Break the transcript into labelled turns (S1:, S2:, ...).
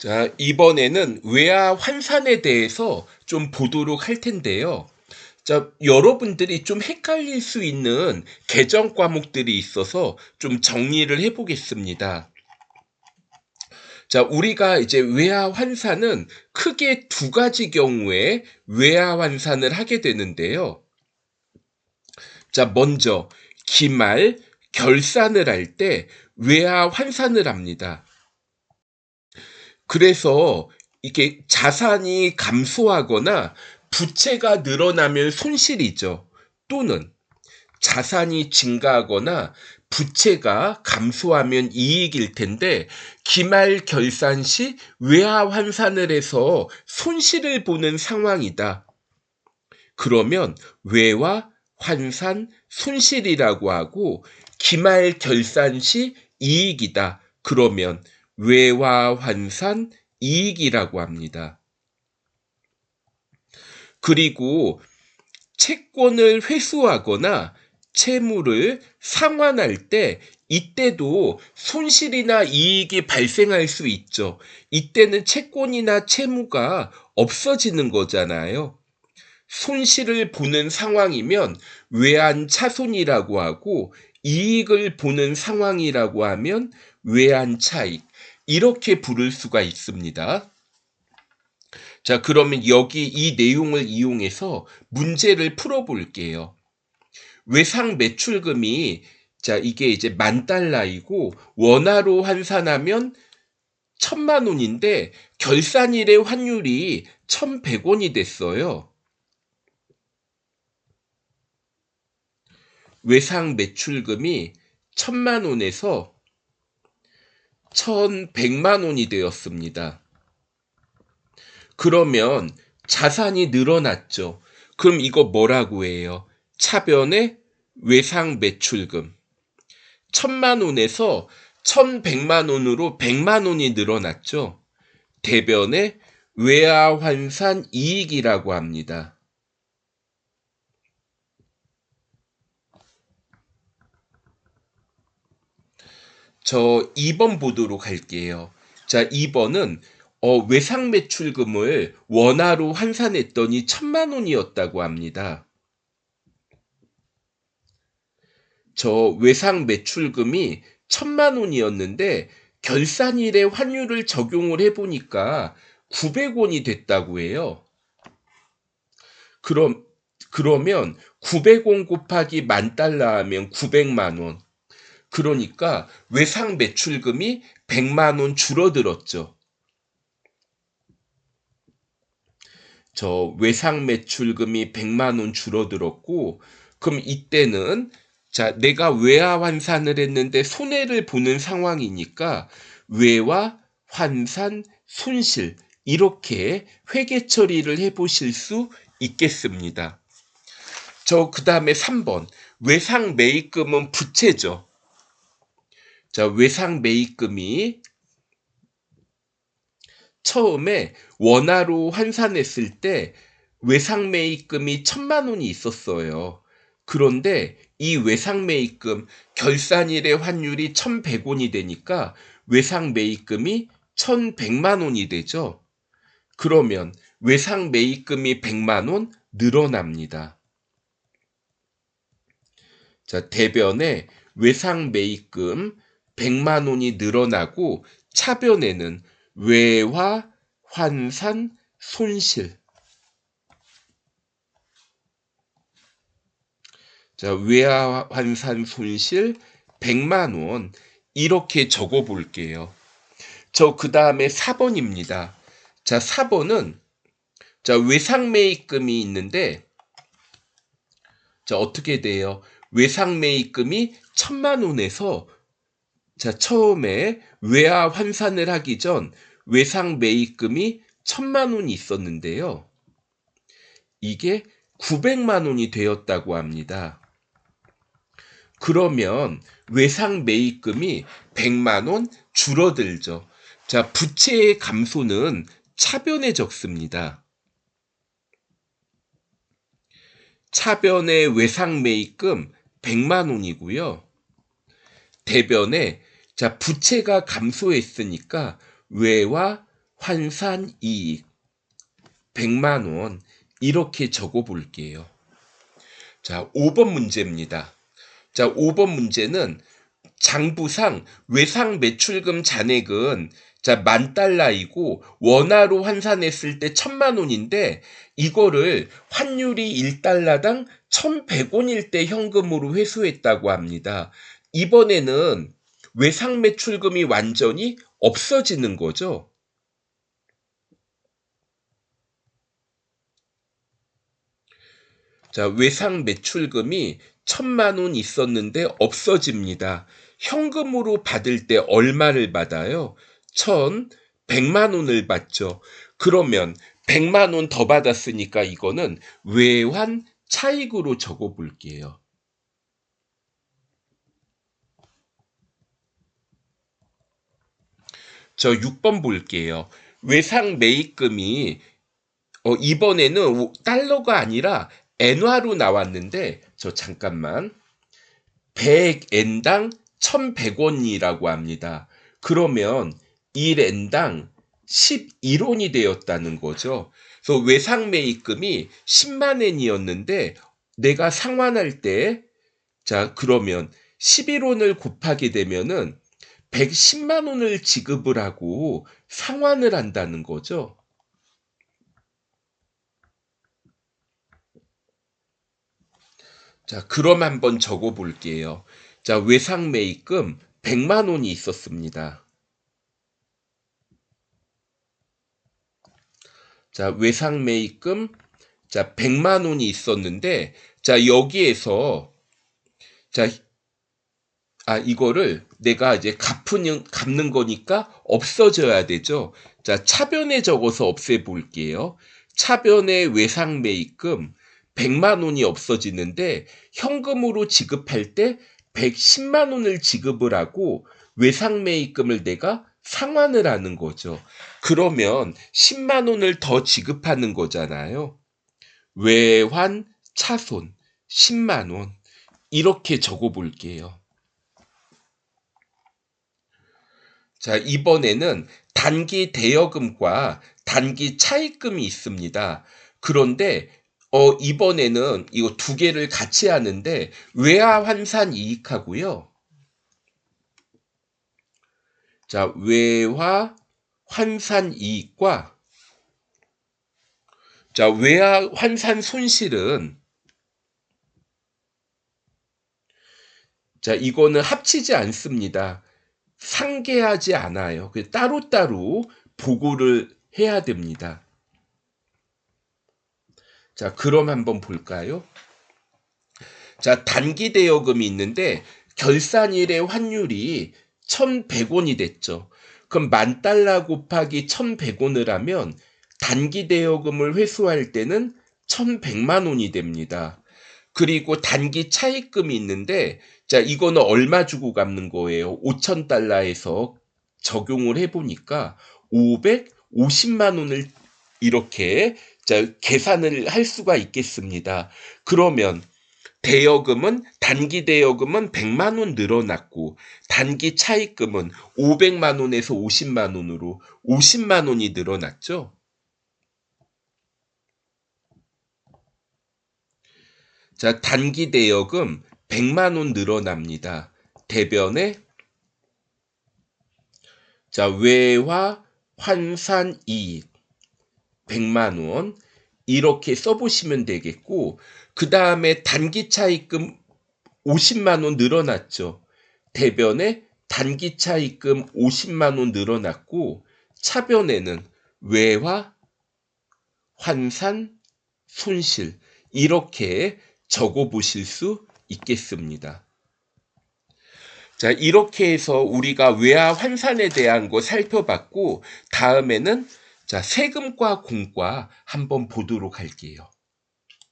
S1: 자, 이번에는 외화 환산에 대해서 좀 보도록 할 텐데요. 자, 여러분들이 좀 헷갈릴 수 있는 개정 과목들이 있어서 좀 정리를 해보겠습니다. 자, 우리가 이제 외화 환산은 크게 두 가지 경우에 외화 환산을 하게 되는데요. 자, 먼저 기말, 결산을 할 때 외화 환산을 합니다. 그래서 이게 자산이 감소하거나 부채가 늘어나면 손실이죠. 또는 자산이 증가하거나 부채가 감소하면 이익일 텐데 기말 결산 시 외화 환산을 해서 손실을 보는 상황이다. 그러면 외화 환산 손실이라고 하고 기말 결산 시 이익이다. 그러면 외화 환산 이익이라고 합니다. 그리고 채권을 회수하거나 채무를 상환할 때 이때도 손실이나 이익이 발생할 수 있죠. 이때는 채권이나 채무가 없어지는 거잖아요. 손실을 보는 상황이면 외환차손이라고 하고 이익을 보는 상황이라고 하면 외환차익 이렇게 부를 수가 있습니다. 자, 그러면 여기 이 내용을 이용해서 문제를 풀어볼게요. 외상 매출금이 자, 이게 이제 10,000달러이고 원화로 환산하면 1,000,000원인데 결산일의 환율이 1,100원이 됐어요. 외상 매출금이 1,000,000원에서 1,100,000원이 되었습니다. 그러면 자산이 늘어났죠. 그럼 이거 뭐라고 해요? 차변의 외상 매출금. 1,000,000원에서 1,100,000원으로 100,000원이 늘어났죠. 대변의 외화 환산 이익이라고 합니다. 저 2번 보도록 할게요. 자, 2번은 외상 매출금을 원화로 환산했더니 1,000,000원이었다고 합니다. 저 외상 매출금이 1,000,000원이었는데 결산일의 환율을 적용을 해보니까 900원이 됐다고 해요. 그러면 900원 곱하기 10,000달러 하면 900만원. 그러니까 외상 매출금이 100만원 줄어들었죠. 저 외상 매출금이 100만원 줄어들었고, 그럼 이때는 자, 내가 외화 환산을 했는데 손해를 보는 상황이니까 외화 환산 손실 이렇게 회계 처리를 해보실 수 있겠습니다. 저 그다음에 3번 외상 매입금은 부채죠. 자, 외상 매입금이 처음에 원화로 환산했을 때 외상 매입금이 1,000,000원이 있었어요. 그런데 이 외상 매입금 결산일의 환율이 1,100원이 되니까 외상 매입금이 1,100만원이 되죠. 그러면 외상 매입금이 100만원 늘어납니다. 자, 대변에 외상 매입금 100만원이 늘어나고 차변에는 외화 환산 손실. 자, 외화 환산 손실 100만원 이렇게 적어 볼게요. 저 그다음에 4번입니다. 자, 4번은 자, 외상 매입금이 있는데 자, 어떻게 돼요? 외상 매입금이 1,000만원에서 자, 처음에 외화 환산을 하기 전 외상 매입금이 1,000만원이 있었는데요. 이게 900만원이 되었다고 합니다. 그러면 외상 매입금이 100만원 줄어들죠. 자, 부채의 감소는 차변에 적습니다. 차변의 외상 매입금 100만원이고요. 대변에 자, 부채가 감소했으니까 외화 환산이익 100만 원 이렇게 적어 볼게요. 자, 5번 문제입니다. 자, 5번 문제는 장부상 외상 매출금 잔액은 자, 10,000달러이고 원화로 환산했을 때 1,000만 원인데 이거를 환율이 1달러당 1,100원일 때 현금으로 회수했다고 합니다. 이번에는 외상 매출금이 완전히 없어지는 거죠. 자, 외상 매출금이 1,000만 원 있었는데 없어집니다. 현금으로 받을 때 얼마를 받아요? 1,100만 원을 받죠. 그러면 100만 원 더 받았으니까 이거는 외환 차익으로 적어 볼게요. 저 6번 볼게요. 외상 매입금이 이번에는 달러가 아니라 엔화로 나왔는데 저 잠깐만 100엔당 1,100원이라고 합니다. 그러면 1엔당 11원이 되었다는 거죠. 그래서 외상 매입금이 10만 엔이었는데 내가 상환할 때 자, 그러면 11원을 곱하게 되면은 110만 원을 지급을 하고 상환을 한다는 거죠. 자, 그럼 한번 적어 볼게요. 자, 외상 매입금 100만 원이 있었습니다. 자, 외상 매입금 자, 100만 원이 있었는데 자, 여기에서 자, 이거를 내가 이제 갚는 거니까 없어져야 되죠. 자, 차변에 적어서 없애 볼게요. 차변의 외상 매입금 100만 원이 없어지는데 현금으로 지급할 때 110만 원을 지급을 하고 외상 매입금을 내가 상환을 하는 거죠. 그러면 10만 원을 더 지급하는 거잖아요. 외환 차손 10만 원 이렇게 적어 볼게요. 자, 이번에는 단기 대여금과 단기 차입금이 있습니다. 그런데 이번에는 이거 두 개를 같이 하는데 외화 환산 이익하고요. 자, 외화 환산 이익과 자, 외화 환산 손실은 자, 이거는 합치지 않습니다. 상계하지 않아요. 따로따로 보고를 해야 됩니다. 자, 그럼 한번 볼까요? 자, 단기 대여금이 있는데 결산일의 환율이 1,100원이 됐죠. 그럼 10,000달러 곱하기 1,100원을 하면 단기 대여금을 회수할 때는 1,100만 원이 됩니다. 그리고 단기 차입금이 있는데 자, 이거는 얼마 주고 갚는 거예요? 5,000달러에서 적용을 해보니까 550만 원을 이렇게 자, 계산을 할 수가 있겠습니다. 그러면 단기 대여금은 100만 원 늘어났고 단기 차입금은 500만 원에서 50만 원으로 50만 원이 늘어났죠. 자, 단기 대여금 100만 원 늘어납니다. 대변에 자, 외화 환산 이익 100만 원 이렇게 써보시면 되겠고 그 다음에 단기 차입금 50만 원 늘어났죠. 대변에 단기 차입금 50만 원 늘어났고 차변에는 외화 환산 손실 이렇게 적어 보실 수 있겠습니다. 자, 이렇게 해서 우리가 외화 환산에 대한 거 살펴봤고 다음에는 자, 세금과 공과 한번 보도록 할게요.